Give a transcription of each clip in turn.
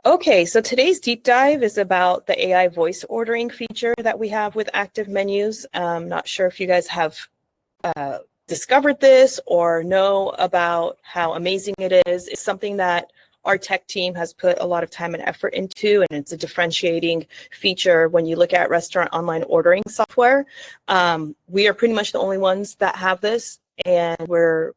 Okay, so today's deep dive is about the AI voice ordering feature that we have with ActiveMenu's. Not sure if you guys have discovered this or know about how amazing it is. It's something that our tech team has put a lot of time and effort into, and it's a differentiating feature when you look at restaurant online ordering software. We are pretty much the only ones that have this, and we're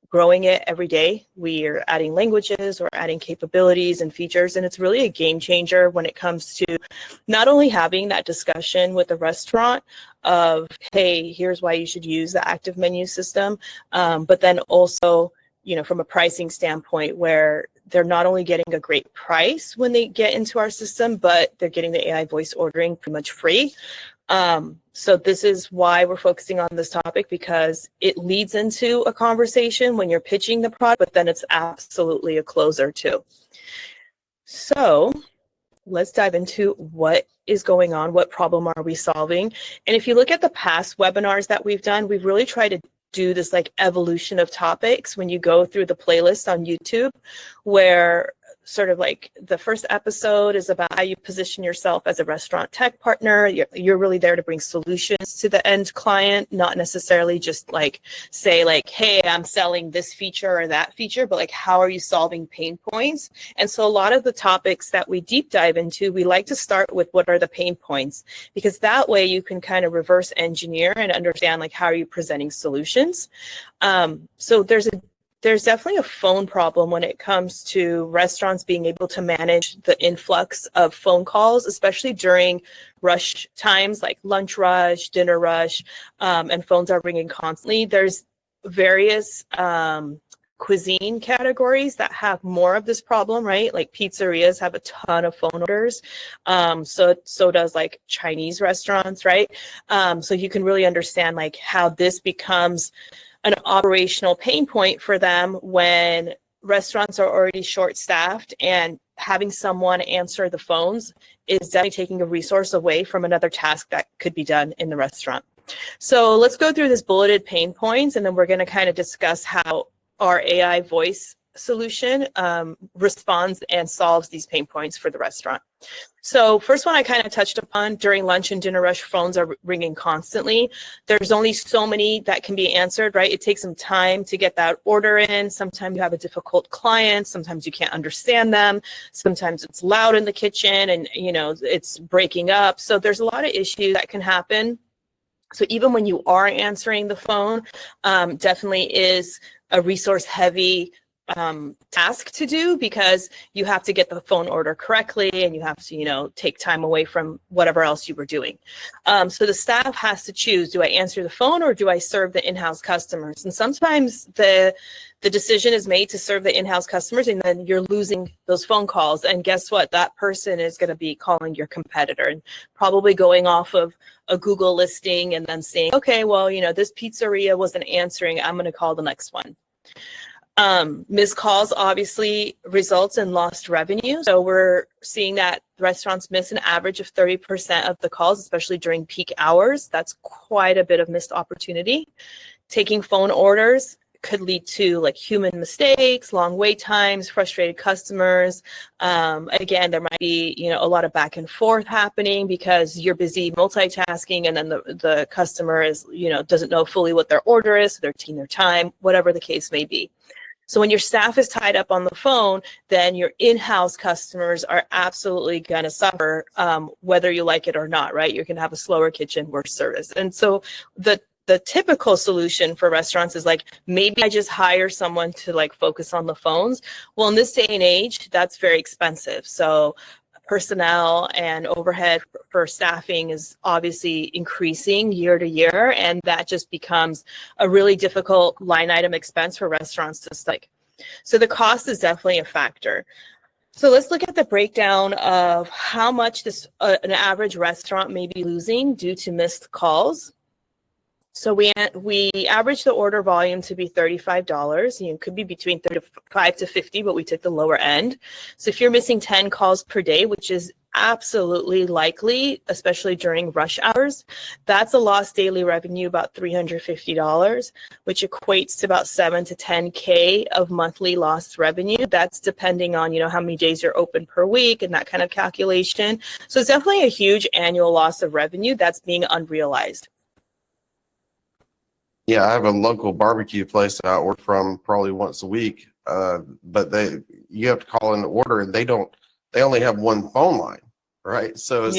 growing it every day. We are adding languages, or adding capabilities and features, and it's really a game changer when it comes to not only having that discussion with the restaurant of, hey, here's why you should use the ActiveMenu system, but then also, from a pricing standpoint, where they're not only getting a great price when they get into our system, but they're getting the AI voice ordering pretty much free. So this is why we're focusing on this topic, because it leads into a conversation when you're pitching the product, but then it's absolutely a closer too. So let's dive into what is going on, what problem are we solving. And if you look at the past webinars that we've done, we've really tried to do this like evolution of topics when you go through the playlist on YouTube, where sort of like the first episode is about how you position yourself as a restaurant tech partner. You're really there to bring solutions to the end client, not necessarily just like say like, hey, I'm selling this feature or that feature, but like, how are you solving pain points? And so a lot of the topics that we deep dive into, we like to start with what are the pain points, because that way you can kind of reverse engineer and understand like, how are you presenting solutions? So there's definitely a phone problem when it comes to restaurants being able to manage the influx of phone calls, especially during rush times like lunch rush, dinner rush, and phones are ringing constantly. There's various cuisine categories that have more of this problem, right? Like pizzerias have a ton of phone orders. So does like Chinese restaurants, right? So you can really understand like how this becomes an operational pain point for them when restaurants are already short-staffed, and having someone answer the phones is definitely taking a resource away from another task that could be done in the restaurant. So let's go through this bulleted pain points, and then we're going to kind of discuss how our AI voice solution responds and solves these pain points for the restaurant. So first one I kind of touched upon, during lunch and dinner rush, phones are ringing constantly. There's only so many that can be answered, right? It takes some time to get that order in. Sometimes you have a difficult client. Sometimes you can't understand them. Sometimes it's loud in the kitchen and, it's breaking up. So there's a lot of issues that can happen. So even when you are answering the phone, definitely is a resource heavy task to do, because you have to get the phone order correctly and you have to, take time away from whatever else you were doing. So the staff has to choose, do I answer the phone or do I serve the in-house customers? And sometimes the decision is made to serve the in-house customers, and then you're losing those phone calls. And guess what? That person is going to be calling your competitor and probably going off of a Google listing and then saying, okay, well, this pizzeria wasn't answering, I'm going to call the next one. Missed calls obviously results in lost revenue. So we're seeing that restaurants miss an average of 30% of the calls, especially during peak hours. That's quite a bit of missed opportunity. Taking phone orders could lead to like human mistakes, long wait times, frustrated customers. Again, there might be, a lot of back and forth happening because you're busy multitasking, and then the customer is, doesn't know fully what their order is, so they're taking their time, whatever the case may be. So when your staff is tied up on the phone, then your in-house customers are absolutely going to suffer, whether you like it or not, right? You're going to have a slower kitchen, worse service. And so the typical solution for restaurants is like, maybe I just hire someone to like focus on the phones. Well, in this day and age, that's very expensive. So personnel and overhead for staffing is obviously increasing year to year, and that just becomes a really difficult line item expense for restaurants to like. So the cost is definitely a factor. So let's look at the breakdown of how much this an average restaurant may be losing due to missed calls. So we average the order volume to be $35. It could be between 35 to 50, but we took the lower end. So if you're missing 10 calls per day, which is absolutely likely, especially during rush hours. That's a lost daily revenue, about $350, which equates to about 7 to 10K of monthly lost revenue. That's depending on, how many days you're open per week and that kind of calculation. So it's definitely a huge annual loss of revenue that's being unrealized. Yeah, I have a local barbecue place that I order from probably once a week, but you have to call in the order, and they only have one phone line, right? So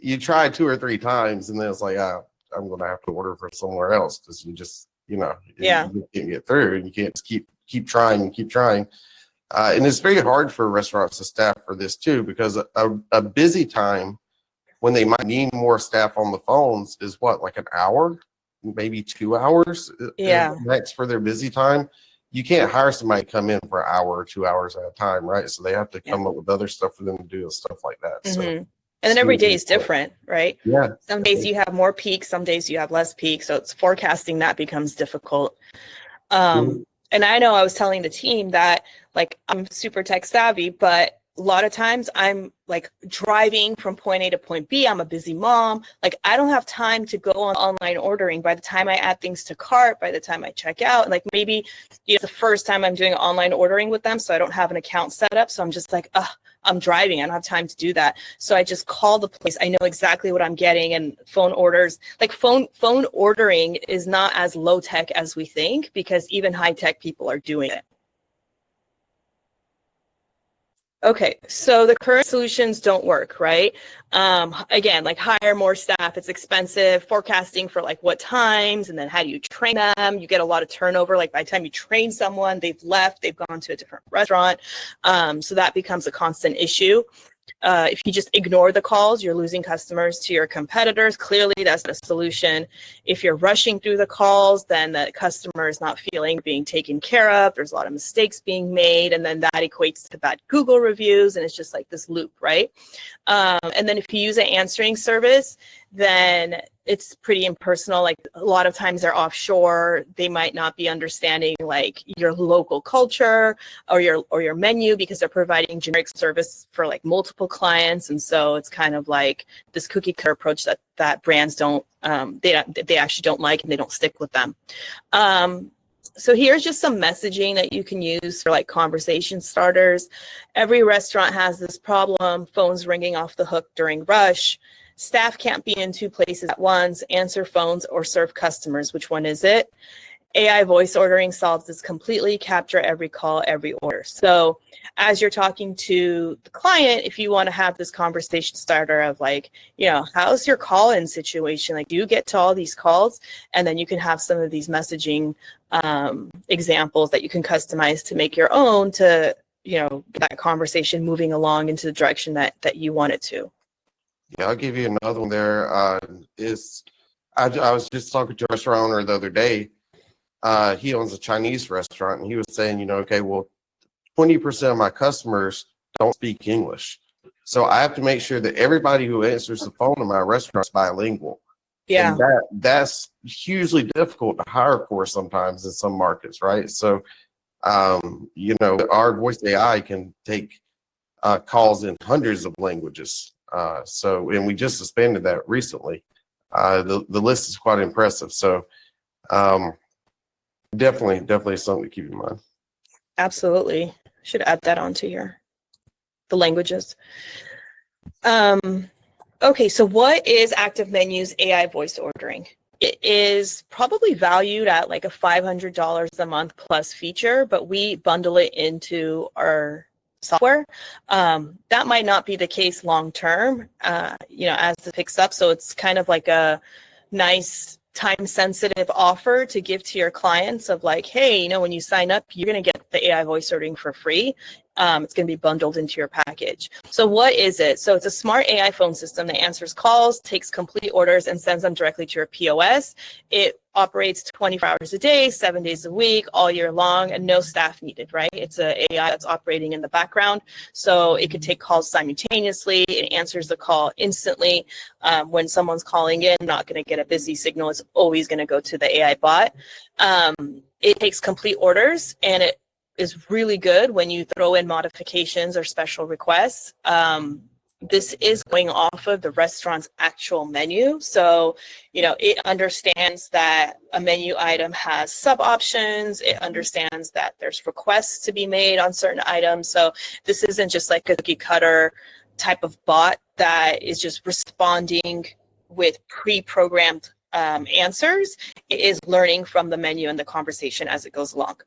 you try 2 or 3 times, and then it's like, I'm going to have to order for somewhere else because you just, you can't get through, and you can't just keep trying and keep trying. And it's very hard for restaurants to staff for this too, because a busy time when they might need more staff on the phones is what, like an hour? Maybe 2 hours next for their busy time. You can't hire somebody to come in for an hour or 2 hours at a time, right? So they have to come up with other stuff for them to do and stuff like that. So and then every day is different, right? Yeah. Some days you have more peaks, some days you have less peaks. So it's forecasting that becomes difficult. And I know I was telling the team that I'm super tech savvy, but a lot of times I'm driving from point A to point B. I'm a busy mom. I don't have time to go on online ordering. By the time I add things to cart, by the time I check out, and maybe it's the first time I'm doing online ordering with them, so I don't have an account set up. So I'm just I'm driving. I don't have time to do that. So I just call the place. I know exactly what I'm getting, and phone orders. Phone ordering is not as low tech as we think, because even high tech people are doing it. Okay, so the current solutions don't work, right? Again, hire more staff, it's expensive, forecasting for what times, and then how do you train them? You get a lot of turnover. By the time you train someone, they've left, they've gone to a different restaurant. So that becomes a constant issue. If you just ignore the calls, you're losing customers to your competitors. Clearly, that's the solution. If you're rushing through the calls, then the customer is not feeling being taken care of. There's a lot of mistakes being made, and then that equates to bad Google reviews, and it's just this loop, right? And then if you use an answering service, then it's pretty impersonal. A lot of times they're offshore. They might not be understanding your local culture or your menu, because they're providing generic service for multiple clients. And so it's kind of this cookie cutter approach that brands don't, they actually don't like, and they don't stick with them. So here's just some messaging that you can use for conversation starters. Every restaurant has this problem: phones ringing off the hook during rush. Staff can't be in 2 places at once, answer phones, or serve customers. Which one is it? AI voice ordering solves this completely. Capture every call, every order. So as you're talking to the client, if you want to have this conversation starter of how's your call-in situation? Do you get to all these calls? And then you can have some of these messaging examples that you can customize to make your own, to get that conversation moving along into the direction that you want it to. Yeah, I'll give you another one there. I was just talking to a restaurant owner the other day. He owns a Chinese restaurant, and he was saying, okay, well, 20% of my customers don't speak English. So I have to make sure that everybody who answers the phone in my restaurant is bilingual. Yeah. And that's hugely difficult to hire for sometimes in some markets, right? So, our voice AI can take calls in hundreds of languages. And we just suspended that recently. The list is quite impressive. So definitely something to keep in mind. Absolutely. Should add that onto the languages. Okay, so what is ActiveMenu's AI voice ordering? It is probably valued at a $500 a month plus feature, but we bundle it into our software. That might not be the case long term, as it picks up. So it's kind of a nice time-sensitive offer to give to your clients of hey, when you sign up, you're going to get the AI voice ordering for free. It's going to be bundled into your package. So what is it? So it's a smart AI phone system that answers calls, takes complete orders, and sends them directly to your POS. It operates 24 hours a day, 7 days a week, all year long, and no staff needed, right? It's an AI that's operating in the background. So it could take calls simultaneously. It answers the call instantly. When someone's calling in, not going to get a busy signal. It's always going to go to the AI bot. It takes complete orders, and it is really good when you throw in modifications or special requests. This is going off of the restaurant's actual menu. So, you know, it understands that a menu item has sub options. It understands that there's requests to be made on certain items. So this isn't just like a cookie cutter type of bot that is just responding with pre-programmed answers. It is learning from the menu and the conversation as it goes along.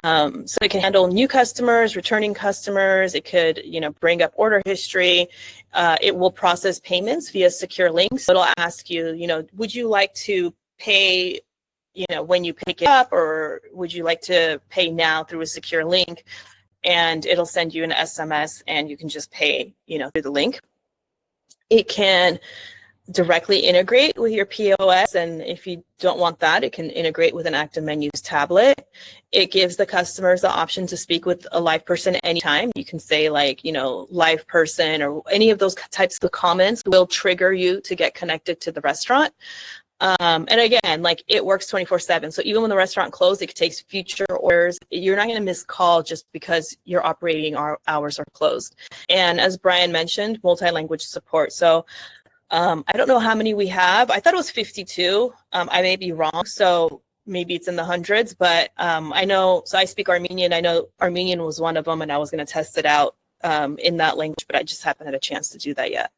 So it can handle new customers, returning customers. It could, you know, bring up order history. It will process payments via secure links. So it'll ask you, you know, would you like to pay, you know, when you pick it up, or would you like to pay now through a secure link? And it'll send you an SMS and you can just pay, you know, through the link. It can directly integrate with your POS, and if you don't want that, it can integrate with an ActiveMenu's tablet. It gives the customers the option to speak with a live person anytime. You can say, like, you know, live person, or any of those types of comments will trigger you to get connected to the restaurant. And again, like, it works 24/7. So even when the restaurant closed, it takes future orders. You're not going to miss call just because your operating hours are closed. And as Brian mentioned, multi-language support. So I don't know how many we have. I thought it was 52. I may be wrong. So maybe it's in the hundreds, but I know, so I speak Armenian. I know Armenian was one of them, and I was going to test it out in that language, but I just haven't had a chance to do that yet.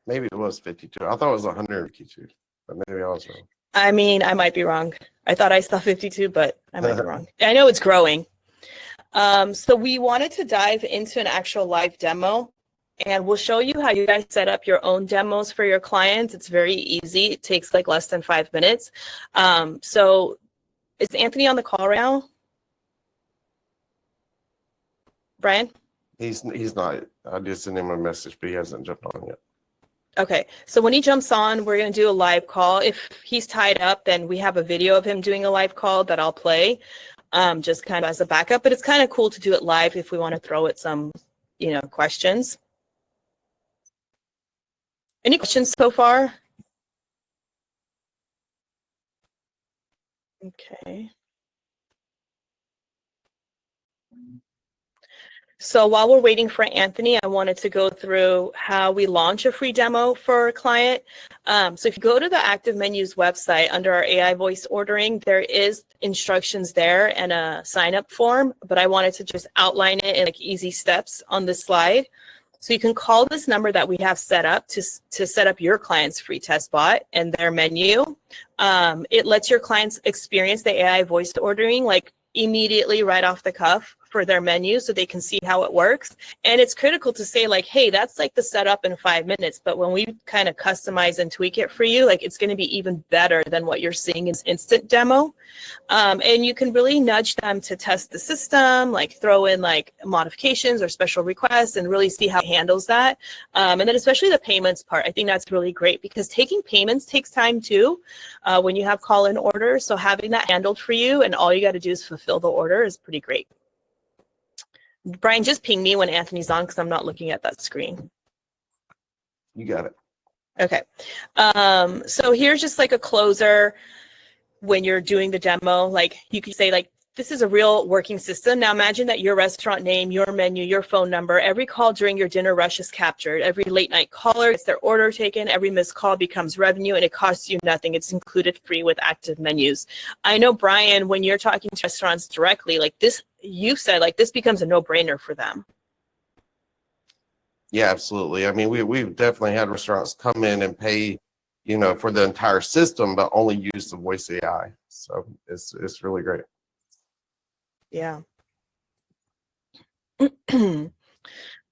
Maybe it was 52. I thought it was 152, but maybe I was wrong. I mean, I might be wrong. I thought I saw 52, but I might be wrong. I know it's growing. So we wanted to dive into an actual live demo. And we'll show you how you guys set up your own demos for your clients. It's very easy. It takes like less than 5 minutes. So is Anthony on the call right now? Brian? He's not. I just sent him a message, but he hasn't jumped on yet. Okay, so when he jumps on, we're going to do a live call. If he's tied up, then we have a video of him doing a live call that I'll play, just kind of as a backup. But it's kind of cool to do it live if we want to throw it some, you know, questions. Any questions so far? Okay. So while we're waiting for Anthony, I wanted to go through how we launch a free demo for a client. So if you go to the ActiveMenu's website under our AI voice ordering, there is instructions there and a sign-up form, but I wanted to just outline it in like easy steps on this slide. So you can call this number that we have set up to set up your client's free test bot and their menu. It lets your clients experience the AI voice ordering like immediately right off the cuff for their menu so they can see how it works. And it's critical to say, like, hey, that's like the setup in 5 minutes. But when we kind of customize and tweak it for you, like, it's going to be even better than what you're seeing in instant demo. And you can really nudge them to test the system, like throw in like modifications or special requests and really see how it handles that. And then especially the payments part, I think that's really great because taking payments takes time too when you have call-in orders. So having that handled for you and all you got to do is fulfill the order is pretty great. Brian, just ping me when Anthony's on because I'm not looking at that screen. You got it. Okay. So here's just like a closer when you're doing the demo. Like you could say like, this is a real working system. Now imagine that your restaurant name, your menu, your phone number, every call during your dinner rush is captured. Every late night caller gets their order taken. Every missed call becomes revenue and it costs you nothing. It's included free with ActiveMenu's. I know, Brian, when you're talking to restaurants directly, like this, you said like this becomes a no-brainer for them. Yeah, absolutely. I mean, we've definitely had restaurants come in and pay, you know, for the entire system, but only use the voice AI. So it's really great. Yeah.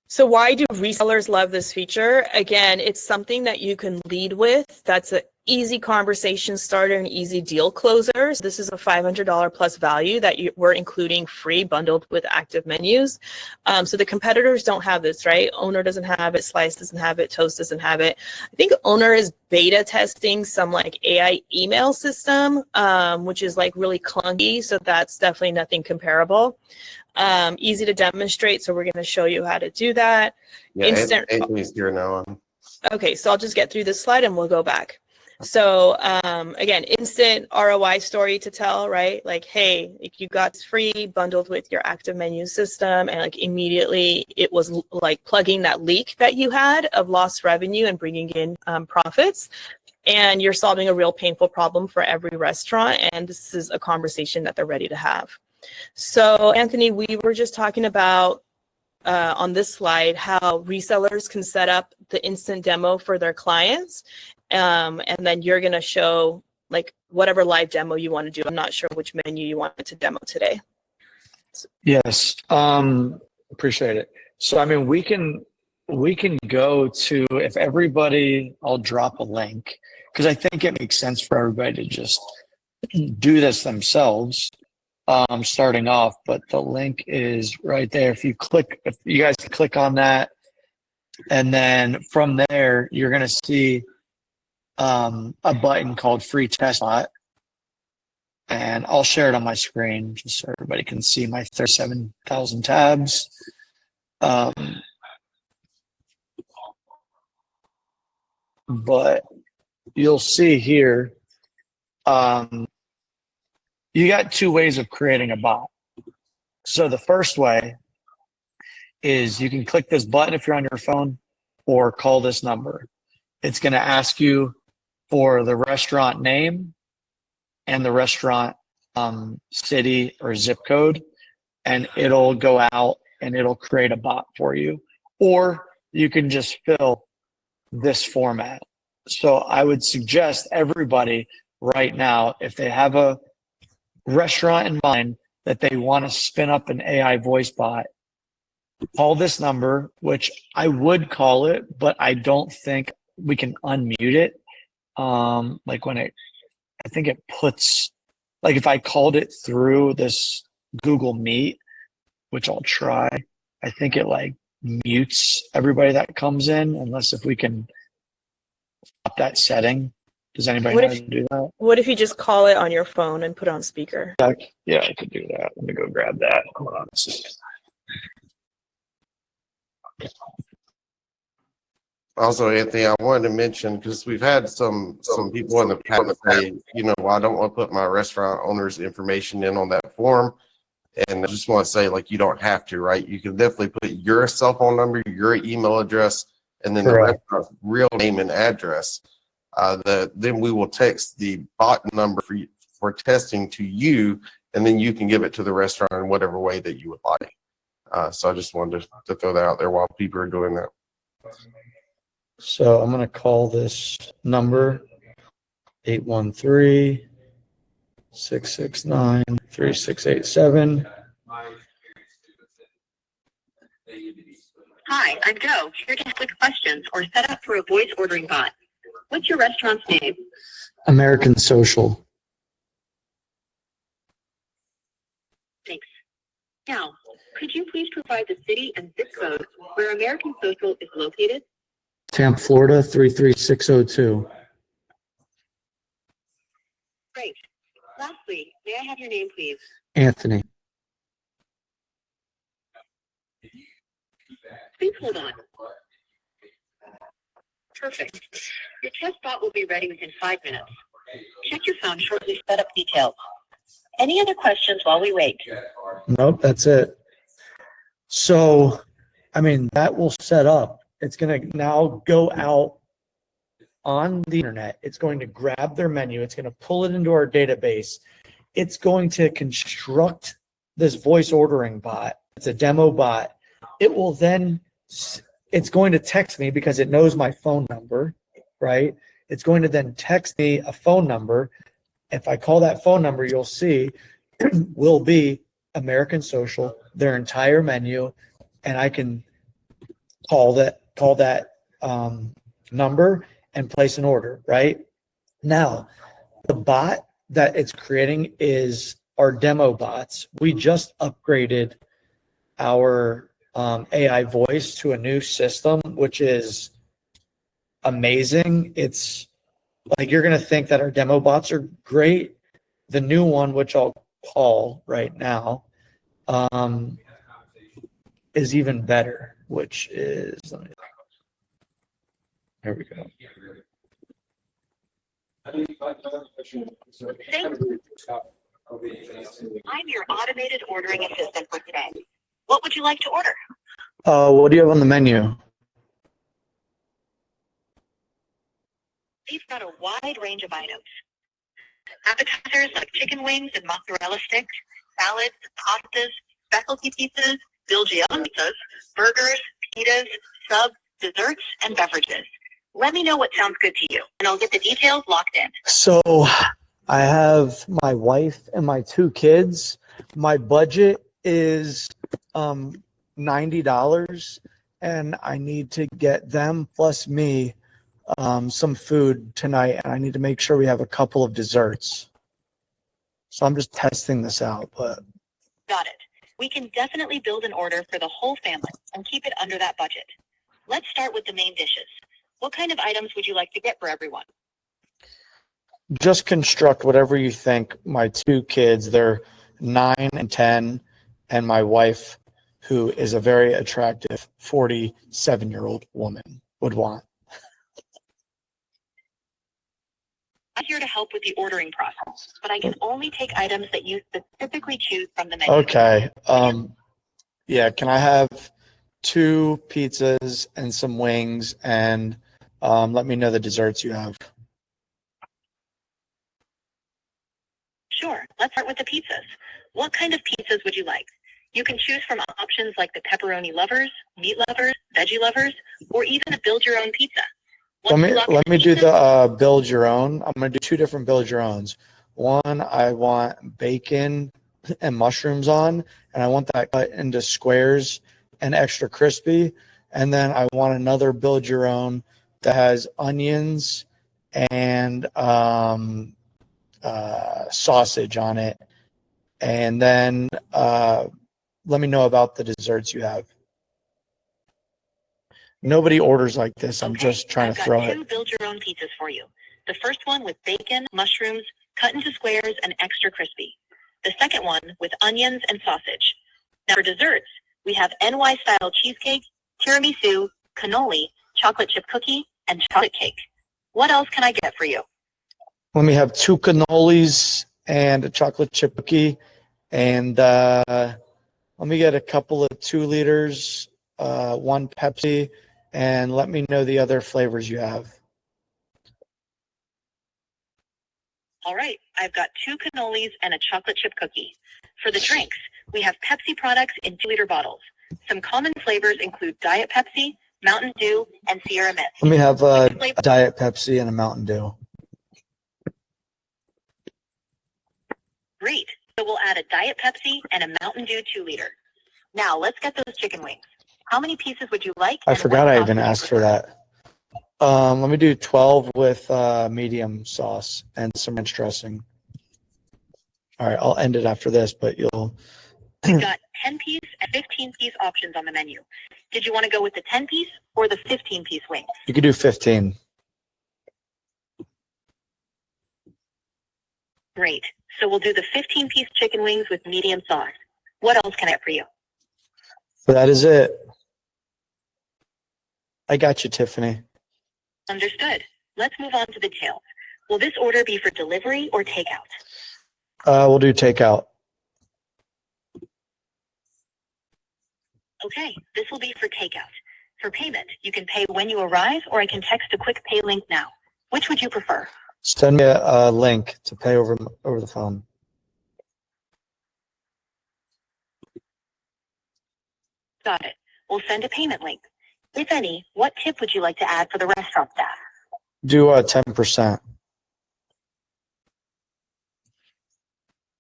So why do resellers love this feature? Again, it's something that you can lead with. That's an easy conversation starter and easy deal closer. So this is a $500 plus value that we're including free bundled with ActiveMenu's. So the competitors don't have this, right? Owner doesn't have it, Slice doesn't have it, Toast doesn't have it. I think Owner is beta testing some like AI email system, which is like really clunky. So that's definitely nothing comparable. Easy to demonstrate, so we're going to show you how to do that. Yeah, Anthony's here now. Okay, so I'll just get through this slide and we'll go back. So again, instant ROI story to tell, right? Like, hey, if you got free bundled with your ActiveMenu system, and like immediately it was like plugging that leak that you had of lost revenue and bringing in profits. And you're solving a real painful problem for every restaurant. And this is a conversation that they're ready to have. So Anthony, we were just talking about on this slide how resellers can set up the instant demo for their clients. And then you're going to show like whatever live demo you want to do. I'm not sure which menu you want to demo today. Yes, appreciate it. So I mean, we can go to, if everybody, I'll drop a link because I think it makes sense for everybody to just do this themselves, starting off. But the link is right there. If you guys click on that, and then from there, you're going to see a button called Free Test Bot. And I'll share it on my screen just so everybody can see my 37,000 tabs. But you'll see here, you got two ways of creating a bot. So the first way is you can click this button if you're on your phone or call this number. It's going to ask you for the restaurant name and the restaurant city or zip code, and it'll go out and it'll create a bot for you. Or you can just fill this format. So I would suggest everybody right now, if they have a restaurant in mind that they want to spin up an AI voice bot, call this number, which I would call it, but I don't think we can unmute it. Like when I think it puts, like if I called it through this Google Meet, which I'll try, I think it like mutes everybody that comes in, unless if we can stop that setting. Does anybody know how to do that? What if you just call it on your phone and put it on speaker? Yeah, I could do that. Let me go grab that. Hold on a second. Also, Anthony, I wanted to mention, because we've had some people in the past say, well, I don't want to put my restaurant owner's information in on that form. And I just want to say, like, you don't have to, right? You can definitely put your cell phone number, your email address, and then Correct. the restaurant's real name and address. Then we will text the bot number for testing to you, and then you can give it to the restaurant in whatever way that you would like. So I just wanted to throw that out there while people are doing that. So I'm going to call this number 813-669-3687. Hi, I'm Joe, here to answer questions or set up for a voice ordering bot. What's your restaurant's name? American Social. Thanks. Now, could you please provide the city and zip code where American Social is located? Tampa, Florida 33602. Great. Lastly, may I have your name, please? Anthony. Please hold on. Perfect. Your test bot will be ready within 5 minutes. Check your phone shortly to set up details. Any other questions while we wait? Nope, that's it. So, I mean, that will set up. It's going to now go out on the internet. It's going to grab their menu. It's going to pull it into our database. It's going to construct this voice ordering bot. It's a demo bot. It will then, it's going to text me because it knows my phone number, right? It's going to then text me a phone number. If I call that phone number, you'll see will be American Social, their entire menu, and I can call that number and place an order, right? Now, the bot that it's creating is our demo bots. We just upgraded our AI voice to a new system, which is amazing. It's like you're going to think that our demo bots are great. The new one, which I'll call right now, is even better, which is, here we go. I'm your automated ordering assistant for today. What would you like to order? What do you have on the menu? We've got a wide range of items. Appetizers like chicken wings and mozzarella sticks, salads, pastas, specialty pizzas, Belgian pizzas, burgers, pitas, subs, desserts, and beverages. Let me know what sounds good to you, and I'll get the details locked in. So I have my wife and my 2 kids. My budget is $90, and I need to get them plus me some food tonight, and I need to make sure we have a couple of desserts. So I'm just testing this out, but. Got it. We can definitely build an order for the whole family and keep it under that budget. Let's start with the main dishes. What kind of items would you like to get for everyone? Just construct whatever you think. My 2 kids, they're 9 and 10, and my wife, who is a very attractive 47-year-old woman, would want. I'm here to help with the ordering process, but I can only take items that you specifically choose from the menu. Okay. Yeah, can I have 2 pizzas and some wings, and let me know the desserts you have. Sure. Let's start with the pizzas. What kind of pizzas would you like? You can choose from options like the pepperoni lovers, meat lovers, veggie lovers, or even a build your own pizza. Let me do the build your own. I'm going to do 2 different build your owns. One, I want bacon and mushrooms on, and I want that cut into squares and extra crispy. And then I want another build your own that has onions and sausage on it. And then let me know about the desserts you have. Nobody orders like this. I'm just trying to throw it. I've got 2 build your own pizzas for you. The first one with bacon, mushrooms, cut into squares, and extra crispy. The second one with onions and sausage. Now for desserts, we have NY-style cheesecake, tiramisu, cannoli, chocolate chip cookie, and chocolate cake. What else can I get for you? Let me have 2 cannolis and a chocolate chip cookie. And let me get a couple of 2 liters, 1 Pepsi, and let me know the other flavors you have. All right, I've got 2 cannolis and a chocolate chip cookie. For the drinks, we have Pepsi products in 2-liter bottles. Some common flavors include Diet Pepsi, Mountain Dew, and Sierra Mist. Let me have a Diet Pepsi and a Mountain Dew. Great. So we'll add a Diet Pepsi and a Mountain Dew 2-liter. Now let's get those chicken wings. How many pieces would you like? I forgot I even asked for that. Let me do 12 with medium sauce and some ranch dressing. All right, I'll end it after this, but you'll. We've got 10-piece and 15-piece options on the menu. Did you want to go with the 10-piece or the 15-piece wings? You could do 15. Great. So we'll do the 15-piece chicken wings with medium sauce. What else can I get for you? So that is it. I got you, Tiffany. Understood. Let's move on to the details. Will this order be for delivery or takeout? We'll do takeout. Okay, this will be for takeout. For payment, you can pay when you arrive, or I can text a quick pay link now. Which would you prefer? Send me a link to pay over the phone. Got it. We'll send a payment link. If any, what tip would you like to add for the restaurant staff? Do 10%.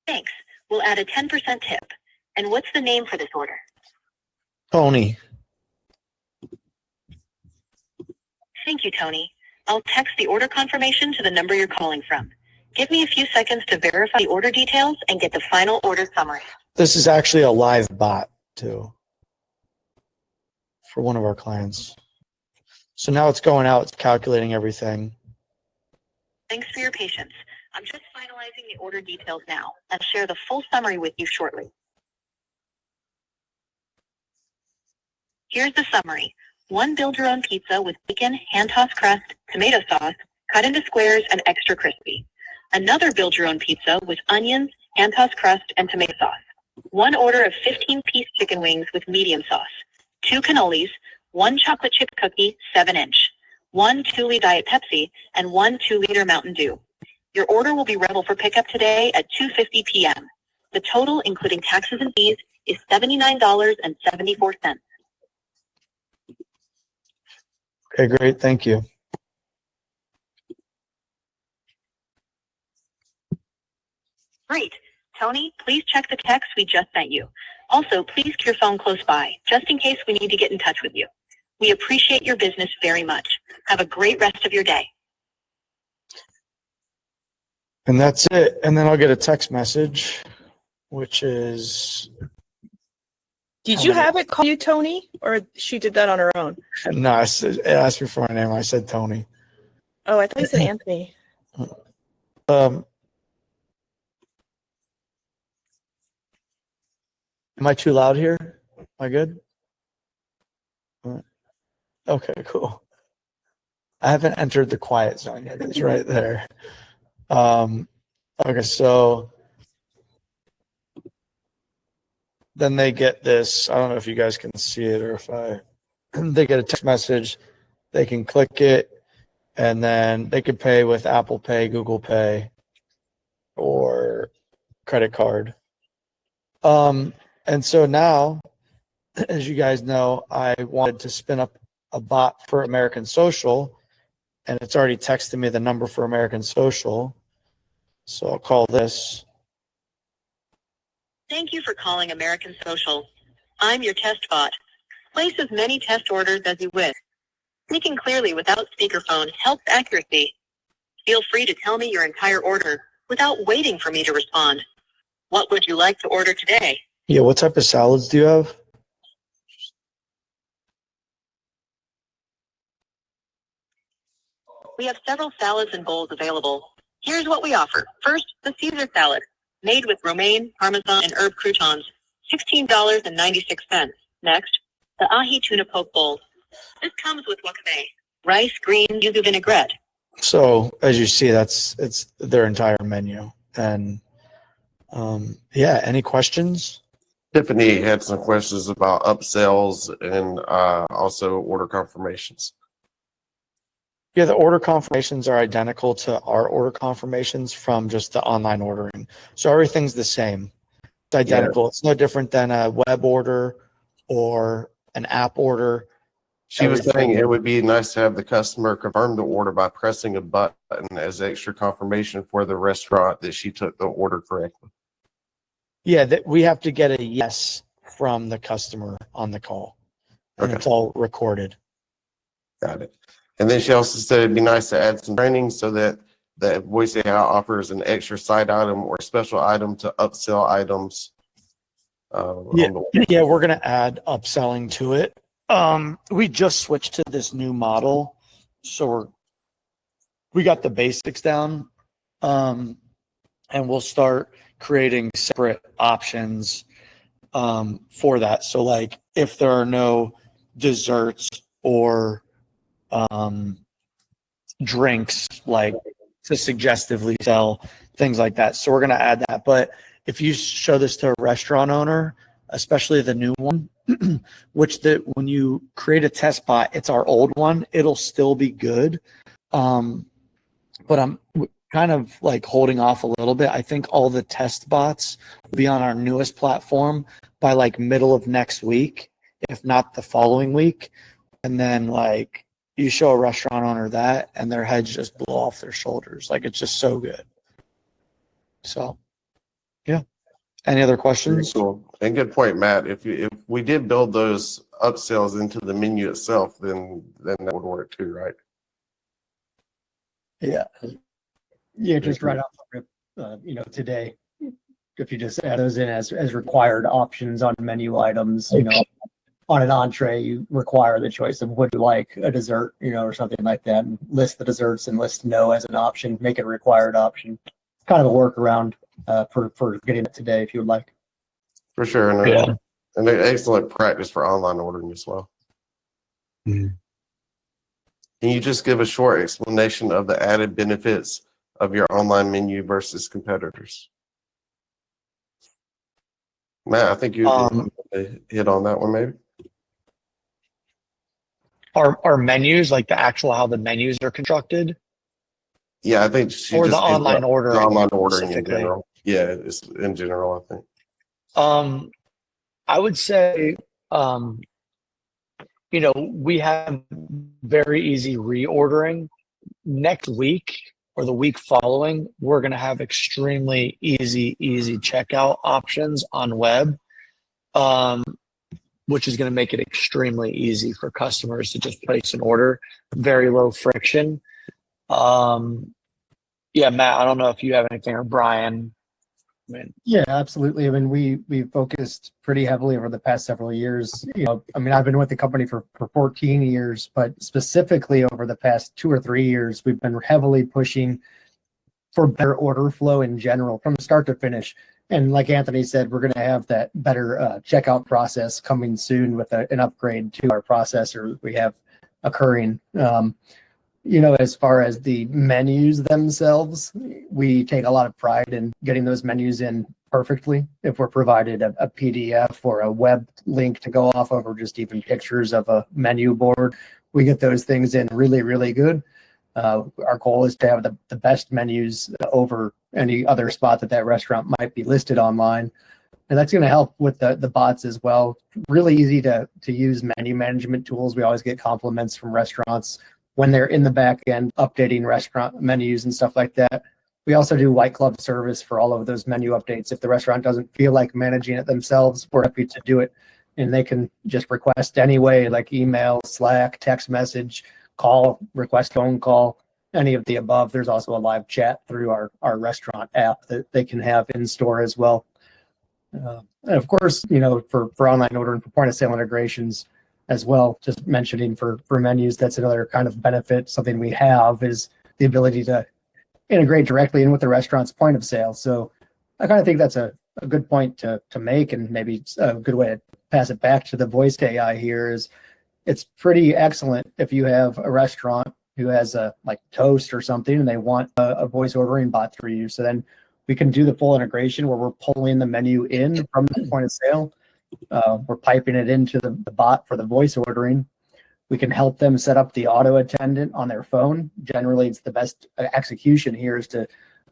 Thanks. We'll add a 10% tip. And what's the name for this order? Tony. Thank you, Tony. I'll text the order confirmation to the number you're calling from. Give me a few seconds to verify the order details and get the final order summary. This is actually a live bot, too, for one of our clients. So now it's going out, it's calculating everything. Thanks for your patience. I'm just finalizing the order details now. I'll share the full summary with you shortly. Here's the summary. 1 build-your-own pizza with bacon, hand-tossed crust, tomato sauce, cut into squares, and extra crispy. Another build your own pizza with onions, hand-tossed crust, and tomato sauce. One order of 15-piece chicken wings with medium sauce. 2 cannolis, 1 chocolate chip cookie, 7-inch. 1 2-liter Diet Pepsi, and 1 2-liter Mountain Dew. Your order will be ready for pickup today at 2:50 p.m. The total, including taxes and fees, is $79.74. Okay, great. Thank you. Great. Tony, please check the text we just sent you. Also, please keep your phone close by, just in case we need to get in touch with you. We appreciate your business very much. Have a great rest of your day. And that's it. And then I'll get a text message, which is... Did you have it call you Tony, or she did that on her own? No, it asked me for my name. I said Tony. Oh, I thought you said Anthony. Am I too loud here? Am I good? Okay, cool. I haven't entered the quiet zone yet. It's right there. Okay, so then they get this. I don't know if you guys can see it or if they get a text message. They can click it, and then they could pay with Apple Pay, Google Pay, or credit card. And so now, as you guys know, I wanted to spin up a bot for American Social, and it's already texted me the number for American Social. So I'll call this. Thank you for calling American Social. I'm your test bot. Place as many test orders as you wish. Speaking clearly without speakerphone helps accuracy. Feel free to tell me your entire order without waiting for me to respond. What would you like to order today? Yeah, what type of salads do you have? We have several salads and bowls available. Here's what we offer. First, the Caesar salad, made with romaine, parmesan, and herb croutons, $16.96. Next, the ahi tuna poke bowl. This comes with wakame, rice, greens, yuzu vinaigrette. So as you see, it's their entire menu. And yeah, any questions? Tiffany had some questions about upsells and also order confirmations. Yeah, the order confirmations are identical to our order confirmations from just the online ordering. So everything's the same. It's identical. Yeah. It's no different than a web order or an app order. She was saying it would be nice to have the customer confirm the order by pressing a button as extra confirmation for the restaurant that she took the order correctly. Yeah, that we have to get a yes from the customer on the call. And it's all recorded. Got it. And then she also said it'd be nice to add some training so that Voice AI offers an extra side item or special item to upsell items. Yeah, we're going to add upselling to it. We just switched to this new model. So we got the basics down. And we'll start creating separate options for that. So like if there are no desserts or drinks, like to suggestively sell things like that. So we're going to add that. But if you show this to a restaurant owner, especially the new one, which when you create a test bot, it's our old one, it'll still be good. But I'm kind of like holding off a little bit. I think all the test bots will be on our newest platform by like middle of next week, if not the following week. And then like you show a restaurant owner that and their heads just blow off their shoulders. Like it's just so good. So yeah. Any other questions? Cool. And good point, Matt. If we did build those upsells into the menu itself, then that would work too, right? Yeah. Yeah, just right off the rip, today, if you just add those in as required options on menu items, on an entree, you require the choice of would you like a dessert, or something like that, and list the desserts and list no as an option, make it a required option. Kind of a workaround for getting it today if you would like. For sure. And an excellent practice for online ordering as well. Mm-hmm. Can you just give a short explanation of the added benefits of your online menu versus competitors? Matt, I think you hit on that one maybe. Our menus, like the actual how the menus are constructed? Yeah, I think she Or just the online ordering. The online ordering in general. Yeah, it's in general, I think. I would say, you know, we have very easy reordering. Next week or the week following, we're going to have extremely easy checkout options on web, which is going to make it extremely easy for customers to just place an order. Very low friction. Yeah, Matt, I don't know if you have anything, or Brian. Yeah, absolutely. I mean, we focused pretty heavily over the past several years. You know, I mean, I've been with the company for 14 years, but specifically over the past 2 or 3 years, we've been heavily pushing for better order flow in general from start to finish. And like Anthony said, we're going to have that better checkout process coming soon with an upgrade to our processor we have occurring. You know, as far as the menus themselves, we take a lot of pride in getting those menus in perfectly. If we're provided a PDF or a web link to go off of, or just even pictures of a menu board, we get those things in really, really good. Our goal is to have the best menus over any other spot that restaurant might be listed online. And that's going to help with the bots as well. Really easy to use menu management tools. We always get compliments from restaurants when they're in the back end updating restaurant menus and stuff like that. We also do white glove service for all of those menu updates. If the restaurant doesn't feel like managing it themselves, we're happy to do it. And they can just request anyway, like email, Slack, text message, call, request phone call, any of the above. There's also a live chat through our restaurant app that they can have in store as well. And of course, you know, for online ordering, for point of sale integrations as well, just mentioning for menus, that's another kind of benefit. Something we have is the ability to integrate directly in with the restaurant's point of sale. So I kind of think that's a good point to make, and maybe a good way to pass it back to the voice AI here is it's pretty excellent if you have a restaurant who has a like Toast or something and they want a voice ordering bot through you. So then we can do the full integration where we're pulling the menu in from the point of sale. We're piping it into the bot for the voice ordering. We can help them set up the auto attendant on their phone. Generally, it's the best execution here is to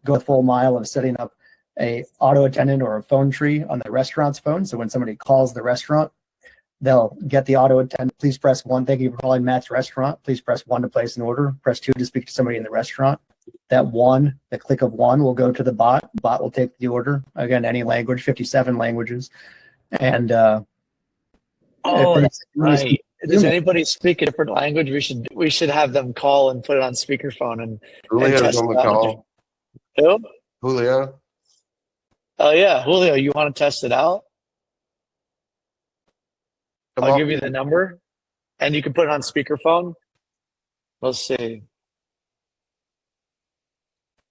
go the full mile of setting up a auto attendant or a phone tree on the restaurant's phone. So when somebody calls the restaurant, they'll get the auto attendant. Please press 1. Thank you for calling Matt's Restaurant. Please press 1 to place an order. Press 2 to speak to somebody in the restaurant. That 1, the click of 1 will go to the bot. Bot will take the order. Again, any language, 57 languages. And that's right. Does anybody speak a different language? We should have them call and put it on speakerphone and Julio's on the call. Who? Julio. Oh yeah, Julio, you want to test it out? I'll give you the number, and you can put it on speakerphone. Let's see.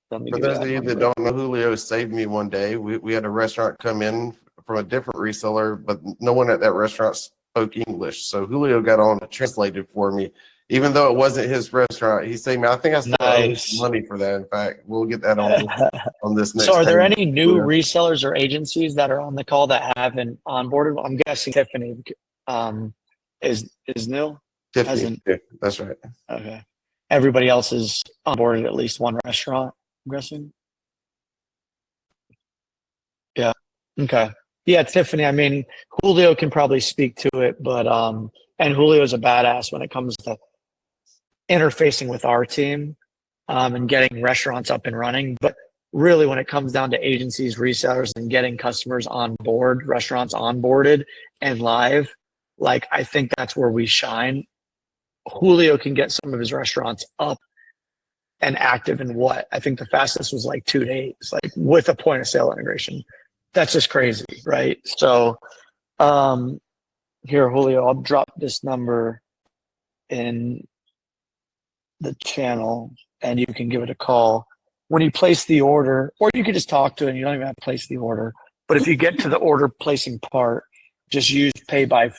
For those of you that don't know, Julio saved me one day. We had a restaurant come in from a different reseller, but no one at that restaurant spoke English. So Julio got on and translated for me, even though it wasn't his restaurant. He saved me. I think I still owe money for that. In fact, we'll get that on this next. So are there any new resellers or agencies that are on the call that haven't onboarded? I'm guessing Tiffany is new. Tiffany, that's right. Okay. Everybody else is onboarded at least one restaurant, I'm guessing. Yeah. Okay. Yeah, Tiffany. I mean, Julio can probably speak to it, but and Julio's a badass when it comes to interfacing with our team and getting restaurants up and running. But really, when it comes down to agencies, resellers, and getting customers on board, restaurants onboarded and live, like I think that's where we shine. Julio can get some of his restaurants up and active in what I think the fastest was like 2 days, like with a point of sale integration. That's just crazy, right? So here, Julio, I'll drop this number in the channel and you can give it a call. When you place the order, or you can just talk to it and you don't even have to place the order. But if you get to the order placing part, just use pay by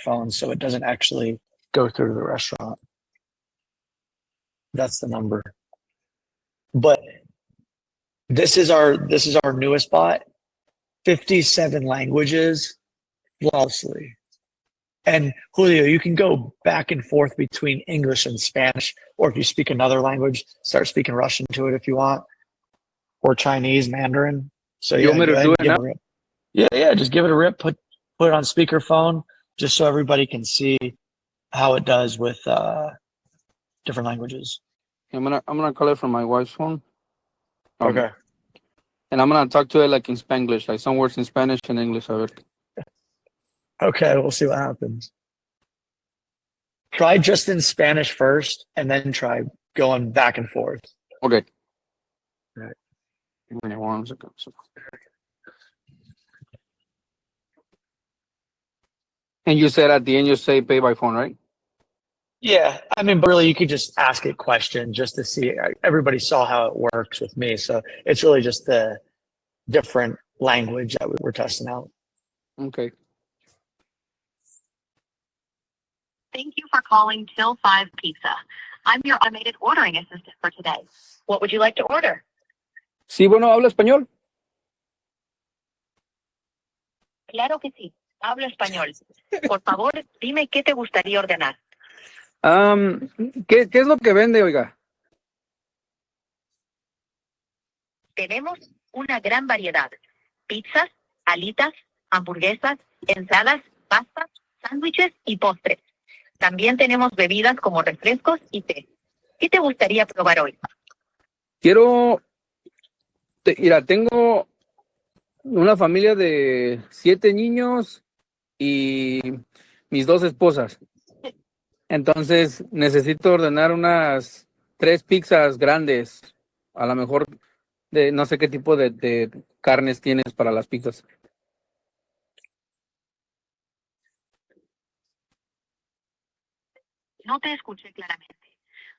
phone so it doesn't actually go through to the restaurant. That's the number. But this is our newest bot. 57 languages flawlessly. And Julio, you can go back and forth between English and Spanish, or if you speak another language, start speaking Russian to it if you want, or Chinese, Mandarin. So you want me to do it now? Yeah, just give it a rip. Put it on speakerphone, just so everybody can see how it does with different languages. I'm gonna call it from my wife's phone. Okay. And I'm gonna talk to it like in Spanglish, like some words in Spanish and English. Okay, we'll see what happens. Try just in Spanish first, and then try going back and forth. Okay. Right. Give me 1 second. And you said at the end, you say pay by phone, right? Yeah, I mean, but really, you could just ask it questions just to see. Everybody saw how it works with me, so it's really just the different language that we're testing out. Okay. Thank you for calling Till 5 Pizza. I'm your automated ordering assistant for today. What would you like to order? Sí, bueno, ¿habla español? Claro que sí. Hablo español. Por favor, dime qué te gustaría ordenar. ¿Qué es lo que vende, oiga? Tenemos una gran variedad. Pizzas, alitas, hamburguesas, ensaladas, pastas, sándwiches y postres. También tenemos bebidas como refrescos y té. ¿Qué te gustaría probar hoy? Mira, tengo una familia de 7 niños y mis 2 esposas. Entonces necesito ordenar unas 3 pizzas grandes. A lo mejor no sé qué tipo de carnes tienes para las pizzas. No te escuché claramente.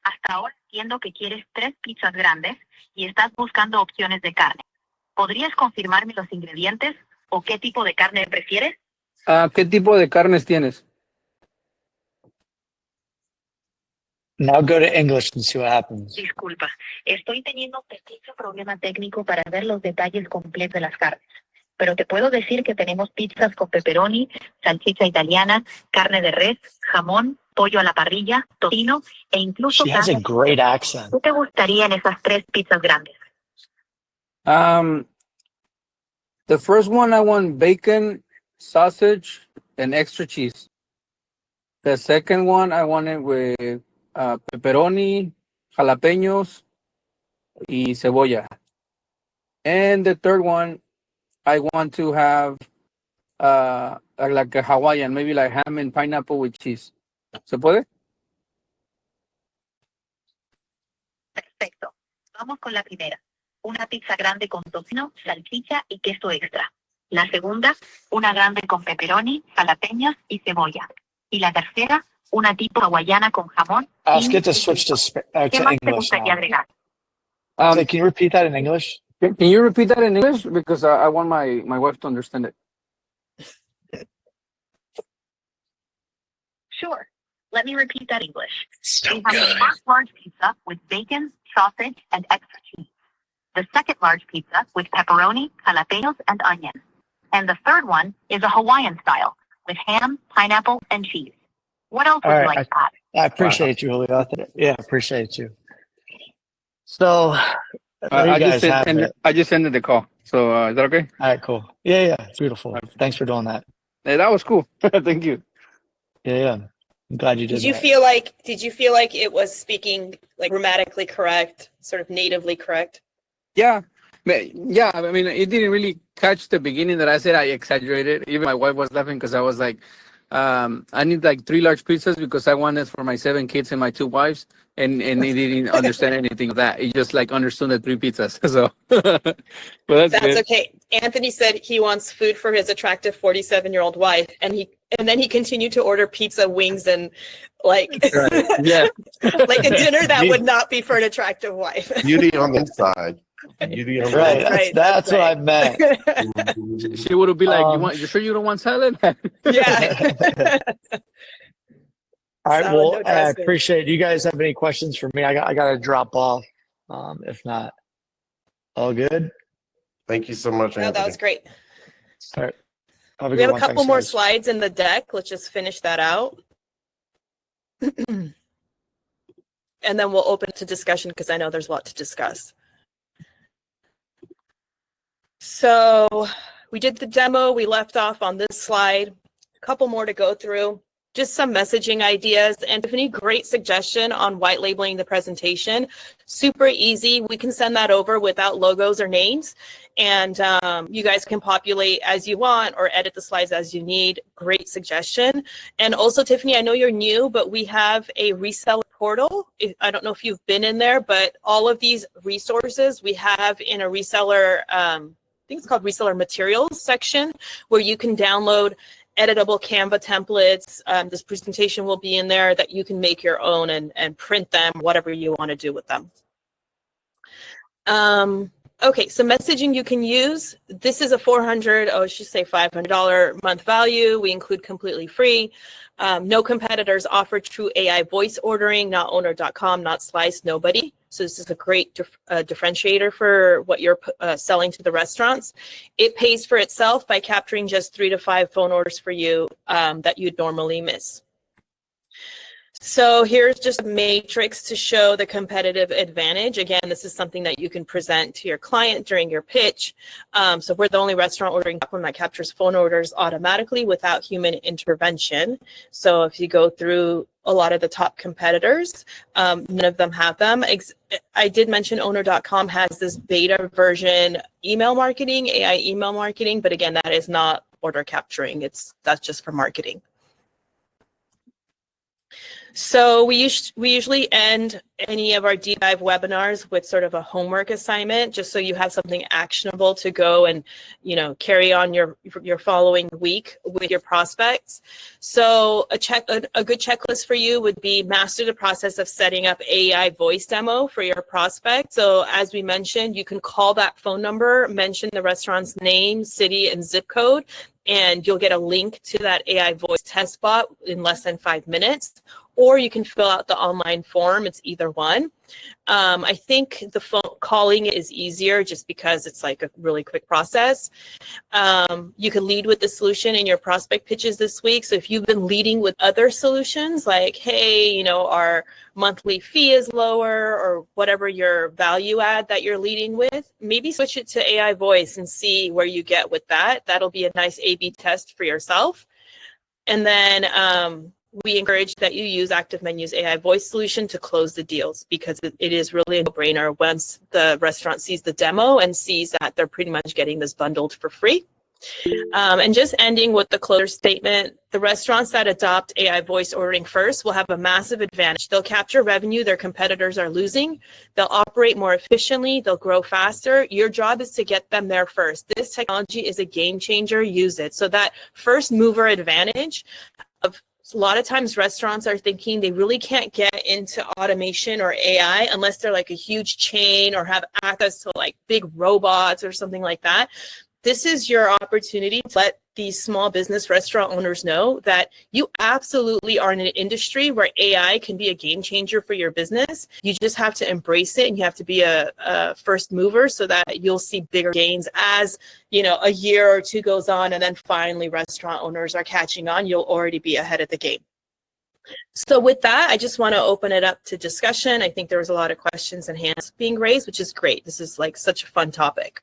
Hasta ahora entiendo que quieres 3 pizzas grandes y estás buscando opciones de carne. ¿Podrías confirmarme los ingredientes o qué tipo de carne prefieres? ¿Qué tipo de carnes tienes? Now go to English and see what happens. Disculpa, estoy teniendo un pequeño problema técnico para ver los detalles completos de las carnes. Pero te puedo decir que tenemos pizzas con pepperoni, salchicha italiana, carne de res, jamón, pollo a la parrilla, tocino e incluso She has a great accent. ¿Qué te gustaría en esas 3 pizzas grandes? The first one I want bacon, sausage, and extra cheese. The second one I want it with pepperoni, jalapeños, y cebolla. And the third one I want to have like a Hawaiian, maybe like ham and pineapple with cheese. ¿Se puede? Perfecto. Vamos con la primera. Una pizza grande con tocino, salchicha y queso extra. La segunda, una grande con pepperoni, jalapeños y cebolla. Y la tercera, una tipo hawaiana con jamón. Ask it to switch to ¿Qué más te English gustaría now. agregar? Can you repeat that in English? Can you repeat that in English? Because I want my wife to understand it. Sure. Let me repeat that in English. So We have the first large pizza with bacon, sausage, and extra cheese. The second large pizza with pepperoni, jalapenos, and onions. And the third one is a Hawaiian style with ham, pineapple, and cheese. What else would you like to add? I appreciate you, Julio. Yeah, I appreciate you. So, I just ended the call. So is that okay? All right, cool. Yeah, it's beautiful. Thanks for doing that. Hey, that was cool. Thank you. Yeah. I'm glad you did. Did you feel like it was speaking like grammatically correct, sort of natively correct? Yeah. Yeah, I mean, it didn't really catch the beginning that I said. I exaggerated. Even my wife was laughing because I was like, I need like 3 large pizzas because I want it for my 7 kids and my 2 wives. And he didn't understand anything of that. He just like understood the 3 pizzas. So, but that's okay. Anthony said he wants food for his attractive 47-year-old wife, and then he continued to order pizza, wings, and like yeah, like a dinner that would not be for an attractive wife. Beauty on the inside. Beauty on the right. That's what I meant. She would be like, "You sure you don't want salad?" Yeah. All right. Salad, Well, no I dressing. appreciate it. Do you guys have any questions for me? I got to drop off. If not, all good. Thank you so much, No, that Anthony. was great. All right. Have a We good have a one. couple Thanks, more guys. slides in the deck. Let's just finish that out. And then we'll open to discussion because I know there's a lot to discuss. So we did the demo. We left off on this slide. A couple more to go through. Just some messaging ideas, and if any great suggestion on white labeling the presentation, super easy. We can send that over without logos or names, and you guys can populate as you want or edit the slides as you need. Great suggestion. And also, Tiffany, I know you're new, but we have a reseller portal. I don't know if you've been in there, but all of these resources we have in a reseller, I think it's called reseller materials section, where you can download editable Canva templates. This presentation will be in there that you can make your own and print them, whatever you want to do with them. Okay, so messaging you can use. This is a $500 month value. We include completely free. No competitors offer true AI voice ordering, not owner.com, not Slice, nobody. So this is a great differentiator for what you're selling to the restaurants. It pays for itself by capturing just 3 to 5 phone orders for you that you'd normally miss. So here's just a matrix to show the competitive advantage. Again, this is something that you can present to your client during your pitch. So we're the only restaurant ordering platform that captures phone orders automatically without human intervention. So if you go through a lot of the top competitors, none of them have them. I did mention owner.com has this beta version email marketing, AI email marketing, but again, that is not order capturing. That's just for marketing. So we usually end any of our deep dive webinars with sort of a homework assignment, just so you have something actionable to go and, you know, carry on your following week with your prospects. So a good checklist for you would be master the process of setting up AI voice demo for your prospect. So as we mentioned, you can call that phone number, mention the restaurant's name, city, and zip code, and you'll get a link to that AI voice test bot in less than 5 minutes. Or you can fill out the online form. It's either one. I think the phone calling is easier just because it's like a really quick process. You can lead with the solution in your prospect pitches this week. So if you've been leading with other solutions like, hey, you know, our monthly fee is lower, or whatever your value add that you're leading with, maybe switch it to AI voice and see where you get with that. That'll be a nice A/B test for yourself. And then we encourage that you use ActiveMenu's AI voice solution to close the deals, because it is really a no-brainer once the restaurant sees the demo and sees that they're pretty much getting this bundled for free. And just ending with the closer statement, the restaurants that adopt AI voice ordering first will have a massive advantage. They'll capture revenue their competitors are losing. They'll operate more efficiently. They'll grow faster. Your job is to get them there first. This technology is a game changer. Use it. So that first mover advantage of a lot of times restaurants are thinking they really can't get into automation or AI unless they're like a huge chain or have access to like big robots or something like that. This is your opportunity to let these small business restaurant owners know that you absolutely are in an industry where AI can be a game changer for your business. You just have to embrace it, and you have to be a first mover so that you'll see bigger gains as, you know, a year or two goes on, and then finally restaurant owners are catching on. You'll already be ahead of the game. So with that, I just want to open it up to discussion. I think there was a lot of questions and hands being raised, which is great. This is like such a fun topic.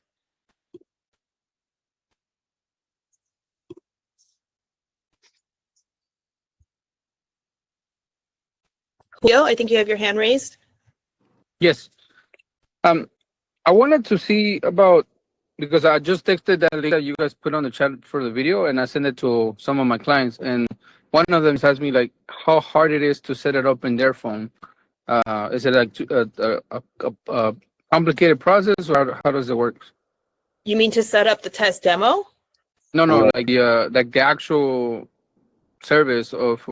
Julio, I think you have your hand raised. Yes. I wanted to see about, because I just texted that link that you guys put on the chat for the video, and I sent it to some of my clients, and one of them asked me like how hard it is to set it up in their phone. Is it like a complicated process, or how does it work? You mean to set up the test demo? No, like the actual service of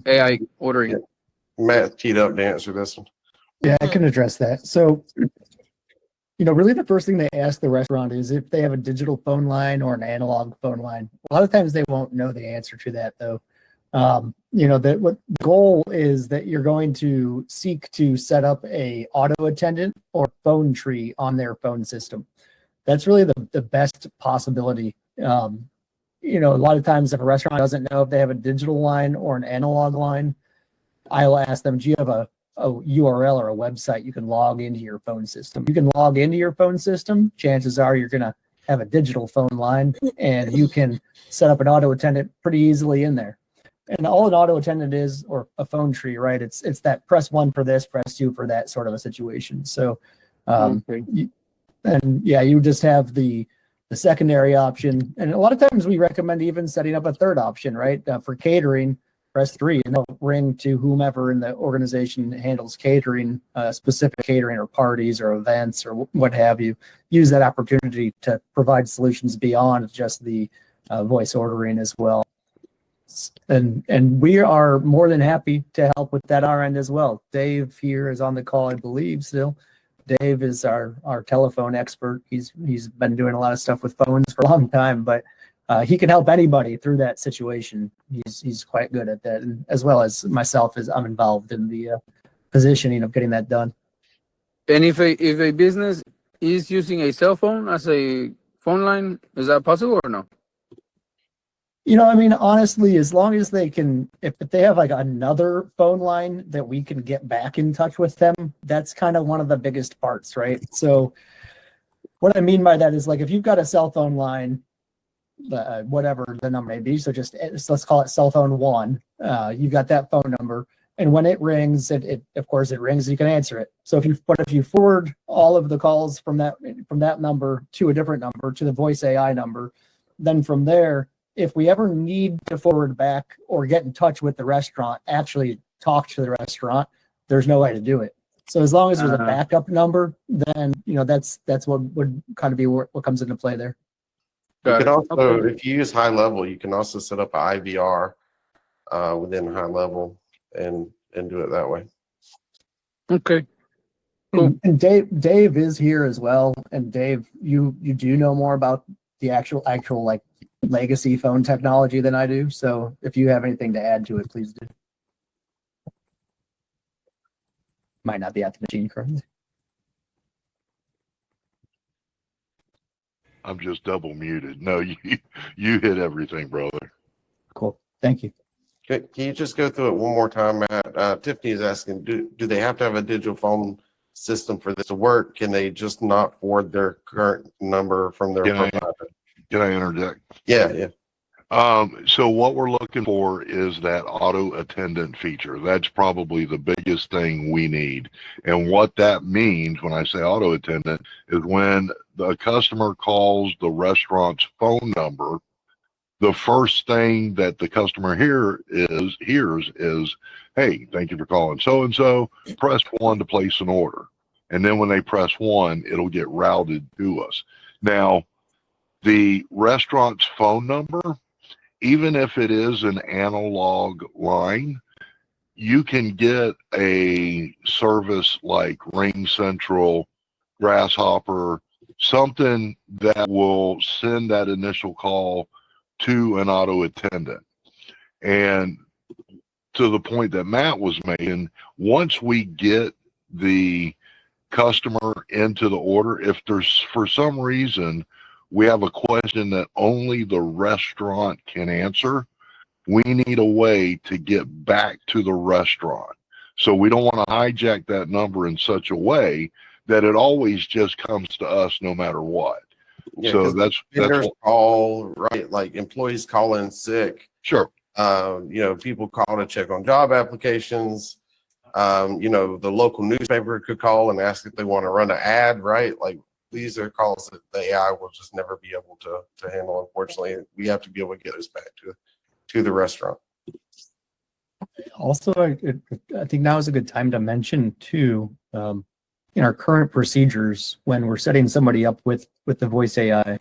AI ordering. Matt keyed up to answer this one. Yeah, I can address that. So, you know, really the first thing they ask the restaurant is if they have a digital phone line or an analog phone line. A lot of times they won't know the answer to that, though. That what the goal is that you're going to seek to set up a auto attendant or phone tree on their phone system. That's really the best possibility. A lot of times if a restaurant doesn't know if they have a digital line or an analog line, I'll ask them, do you have a URL or a website you can log into your phone system? You can log into your phone system, chances are you're going to have a digital phone line, and you can set up an auto attendant pretty easily in there. And all an auto attendant is, or a phone tree, right? It's that press 1 for this, press 2 for that sort of a situation. So, you just have the secondary option. And a lot of times we recommend even setting up a third option, right? For catering, press 3 and they'll ring to whomever in the organization handles catering, specific catering or parties or events or what have you. Use that opportunity to provide solutions beyond just the voice ordering as well. And we are more than happy to help with that our end as well. Dave here is on the call, I believe, still. Dave is our telephone expert. He's been doing a lot of stuff with phones for a long time, but he can help anybody through that situation. He's quite good at that, and as well as myself, as I'm involved in the positioning of getting that done. And if a business is using a cell phone as a phone line, is that possible or no? Honestly, as long as they can, if they have like another phone line that we can get back in touch with them, that's kind of one of the biggest parts, right? So what I mean by that is, like, if you've got a cell phone line, whatever the number may be, so let's call it cell phone 1, you've got that phone number, and when it rings, it of course it rings, you can answer it. So if you forward all of the calls from that number to a different number, to the voice AI number, then from there, if we ever need to forward back or get in touch with the restaurant, actually talk to the restaurant, there's no way to do it. So as long as there's a backup number, then that's what would kind of be what comes into play there. You can also, if you use high level, you can also set up an IVR within high level and do it that way. Okay. Cool. And Dave is here as well. And Dave, you do know more about the actual like legacy phone technology than I do. So if you have anything to add to it, please do. Might not be at the machine currently. I'm just double muted. No, you hit everything, brother. Cool. Thank you. Can you just go through it one more time, Matt? Tiffany is asking, do they have to have a digital phone system for this to work? Can they just not forward their current number from their provider? Can I interject? Yeah. So what we're looking for is that auto attendant feature. That's probably the biggest thing we need. And what that means when I say auto attendant is when the customer calls the restaurant's phone number, the first thing that the customer hears is, hey, thank you for calling so-and-so, press 1 to place an order. And then when they press 1, it'll get routed to us. Now, the restaurant's phone number, even if it is an analog line, you can get a service like Ring Central, Grasshopper, something that will send that initial call to an auto attendant. And to the point that Matt was making, once we get the customer into the order, if there's for some reason we have a question that only the restaurant can answer, we need a way to get back to the restaurant. So we don't want to hijack that number in such a way that it always just comes to us no matter what. Yeah, so that's what, all right, like employees call in sick. Sure. People call to check on job applications. The local newspaper could call and ask if they want to run an ad, right? Like, these are calls that the AI will just never be able to handle. Unfortunately, we have to be able to get us back to the restaurant. Also, I think now is a good time to mention too, in our current procedures, when we're setting somebody up with the voice AI,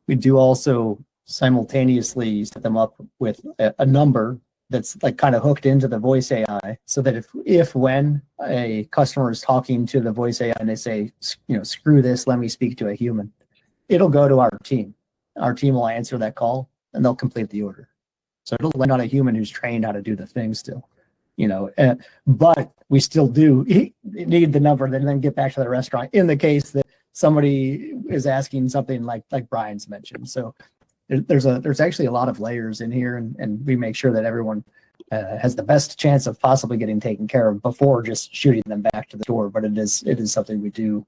we do also simultaneously set them up with a number that's like kind of hooked into the voice AI, so that if when a customer is talking to the voice AI and they say, screw this, let me speak to a human, it'll go to our team. Our team will answer that call and they'll complete the order. So it'll land on a human who's trained how to do the thing still, but we still do need the number and then get back to the restaurant in the case that somebody is asking something like Brian's mentioned. So there's actually a lot of layers in here, and we make sure that everyone has the best chance of possibly getting taken care of before just shooting them back to the store. But it is something we do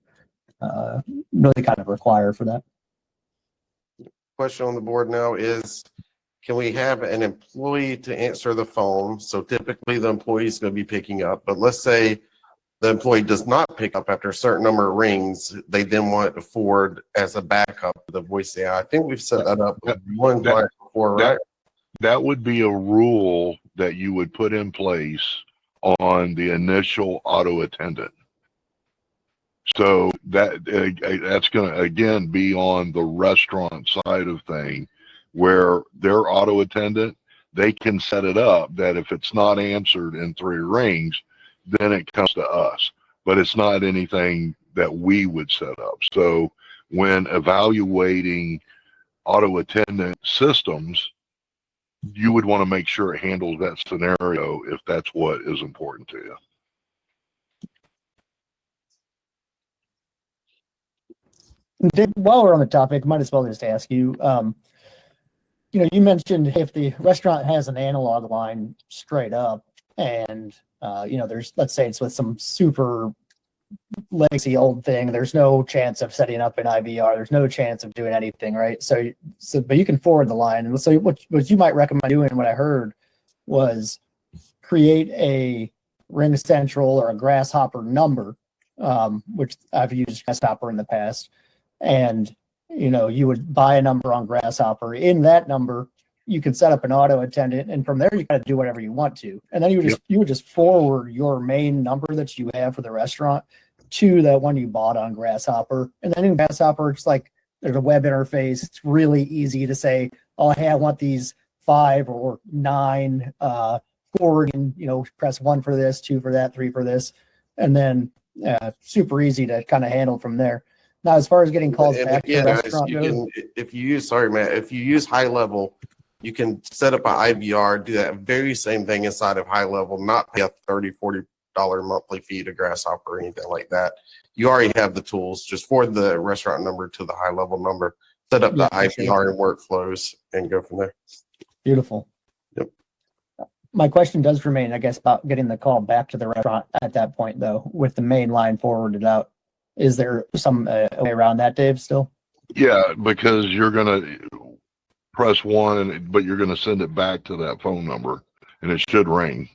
really kind of require for that. Question on the board now is, can we have an employee to answer the phone? So typically the employee is going to be picking up, but let's say the employee does not pick up after a certain number of rings. They then want it to forward as a backup to the voice AI. I think we've set that up with one client before, right? That would be a rule that you would put in place on the initial auto attendant. So that's going to, again, be on the restaurant side of thing, where their auto attendant, they can set it up that if it's not answered in 3 rings, then it comes to us. But it's not anything that we would set up. So when evaluating auto attendant systems, you would want to make sure it handles that scenario if that's what is important to you. While we're on the topic, might as well just ask you, you mentioned if the restaurant has an analog line straight up and, there's, let's say it's with some super legacy old thing, there's no chance of setting up an IVR, there's no chance of doing anything, right? So, but you can forward the line. And so what you might recommend doing, what I heard was create a Ring Central or a Grasshopper number, which I've used Grasshopper in the past. And, you would buy a number on Grasshopper. In that number, you can set up an auto attendant, and from there you kind of do whatever you want to. And then you would just forward your main number that you have for the restaurant to the one you bought on Grasshopper. And then in Grasshopper, it's like there's a web interface. It's really easy to say, oh, hey, I want these 5 or 9 forwarding, press 1 for this, 2 for that, 3 for this. And then super easy to kind of handle from there. Now, as far as getting calls back to the restaurant goes, if you use high level, you can set up an IVR, do that very same thing inside of high level, not pay a $30, $40 monthly fee to Grasshopper or anything like that. You already have the tools. Just forward the restaurant number to the high level number, set up the IVR and workflows, and go from there. Beautiful. Yep. My question does remain, I guess, about getting the call back to the restaurant at that point, though, with the main line forwarded out. Is there some way around that, Dave, still? Yeah, because you're going to press 1, but you're going to send it back to that phone number, and it should ring.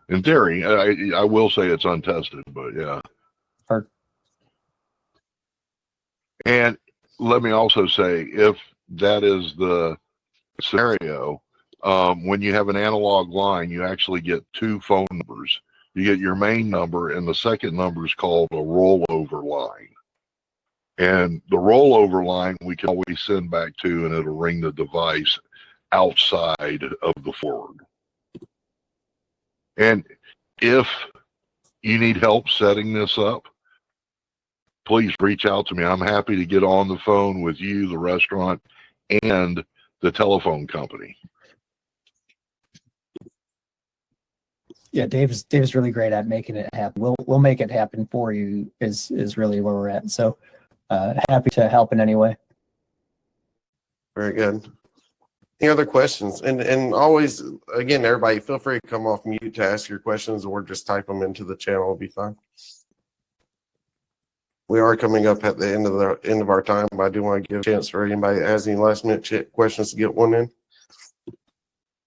In theory, I will say it's untested, but yeah. Perfect. And let me also say, if that is the scenario, when you have an analog line, you actually get 2 phone numbers. You get your main number, and the second number is called a rollover line. And the rollover line we can always send back to, and it'll ring the device outside of the forward. And if you need help setting this up, please reach out to me. I'm happy to get on the phone with you, the restaurant, and the telephone company. Yeah, Dave's really great at making it happen. We'll make it happen for you is really where we're at. So happy to help in any way. Very good. Any other questions? And always, again, everybody, feel free to come off mute to ask your questions, or just type them into the channel. It'll be fine. We are coming up at the end of our time, but I do want to give a chance for anybody that has any last minute questions to get one in.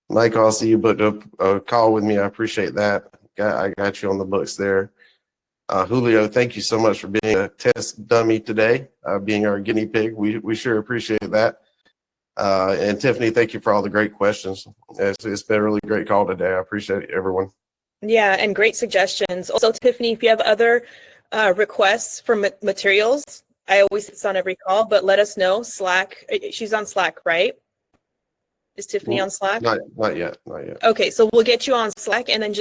Mike, I'll see you booked up a call with me. I appreciate that. I got you on the books there. Julio, thank you so much for being a test dummy today, being our guinea pig. We sure appreciate that. And Tiffany, thank you for all the great questions. It's been a really great call today. I appreciate everyone. Yeah, and great suggestions. Also, Tiffany, if you have other requests for materials, I always it's on every call, but let us know. Slack, she's on Slack, right? Is Tiffany on Slack? Not yet. Okay, so we'll get you on Slack, and then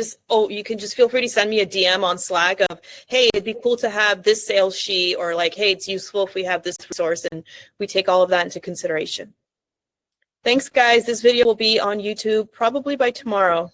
you can just feel free to send me a DM on Slack of, hey, it'd be cool to have this sales sheet, or like, hey, it's useful if we have this resource, and we take all of that into consideration. Thanks, guys. This video will be on YouTube probably by tomorrow.